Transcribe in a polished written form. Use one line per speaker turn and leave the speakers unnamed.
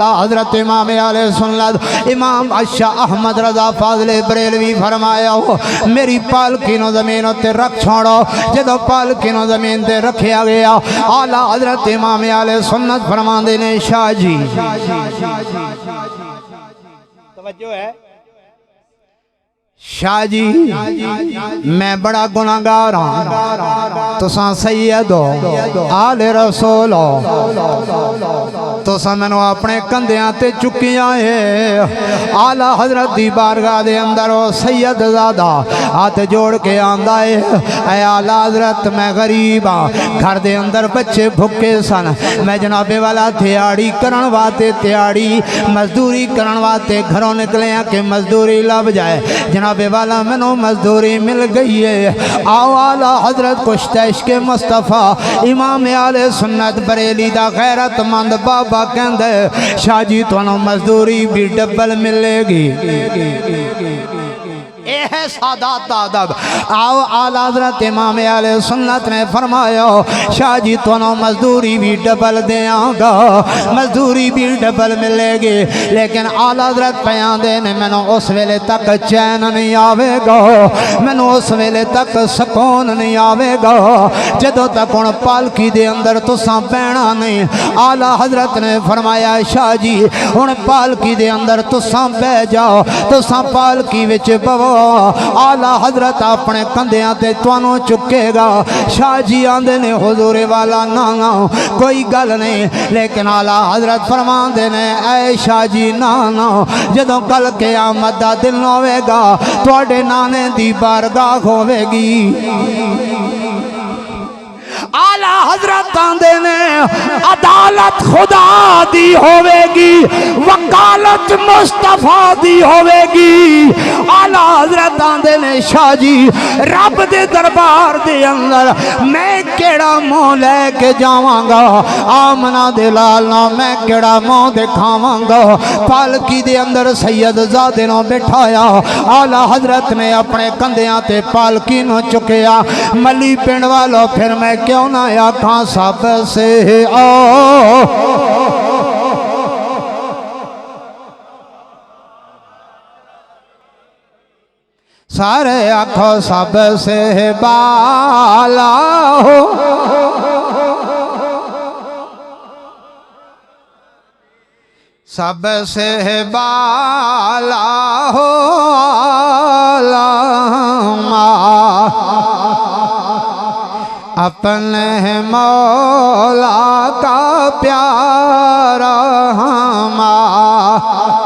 حضرت امام علیہ سنت امام اشاہ احمد رضا فاضل بریلوی فرمایا ہو میری پالکی نو زمین تے رکھ چھوڑو جدو پالکی نو زمین تے رکھیا گیا اعلیٰ حضرت امام علیہ سنت فرماندے نے شاہ جی توجہ ہے شاہ جی میں بڑا گناہگار ہوں تساں سید ہو آل رسول ہو تساں میں نو اپنے کندیاں تے چکیاں ہے اعلیٰ حضرت دی بارگاہ دے اندر ہو سید زادہ ہاتھ جوڑ کے آندہ ہے اے اعلیٰ حضرت میں غریب ہوں گھر دے اندر بچے بھکے سن میں جناب والا تیاڑی کرن واتے تیاڑی مزدوری کرن واتے گھروں نکلے ہیں کہ مزدوری لب جائے جناب والا منو مزدوری مل گئی ہے آو اعلیٰ حضرت کشت عشق مصطفیٰ امام علیہ سنت بریلی دا غیرت مند بابا کہندے شاہ جی تو مزدوری بھی ڈبل ملے گی اے ہے سادات آدب آو اعلیٰ حضرت امام علیہ سنت نے فرمایا شاہ جی تو مزدوری بھی ڈبل دیاں گا مزدوری بھی ڈبل ملے گی لیکن اعلیٰ حضرت پیان دینے میں نے اس ویلے تک چین نہیں آوے گا میں نے اس ویلے تک سکون نہیں آوے گا جدو تک ان پالکی دے اندر تو ساں بینا نہیں اعلیٰ حضرت نے فرمایا شاہ جی ان پالکی دے اندر تو ساں بے جاؤ تو ساں پالکی وچ بو اعلیٰ حضرت اپنے کندیاں تے توانوں چکے گا شاہ جی آندے نے حضور والا نانا کوئی گل نہیں لیکن اعلیٰ حضرت فرمان دے نے اے شاہ جی نانا جدوں کل قیامت دا دن ہوے گا تواڈے نانے دی بارگاہ ہوے گی اعلیٰ حضرت آندے نے عدالت خدا دی ہوے گی وکالت مصطفیٰ دی ہوے گی اعلیٰ حضرت آندے نے شاہ جی رب دے دربار دے اندر میں کیڑا منہ لے کے جاواں گا آمنہ دے لالنا میں کیڑا منہ دکھاواں گا پالکی دے اندر سید زادے نو بٹھایا اعلیٰ حضرت نے اپنے کندیاں تے پالکی نو چکیا ملی پنڈ والو پھر میں کیوں نہ آکھاں سب سے آؤ سارے آنکھوں سب سے بالا ہو سب سے بالا ہو اپنے مولا کا پیارا ہمارا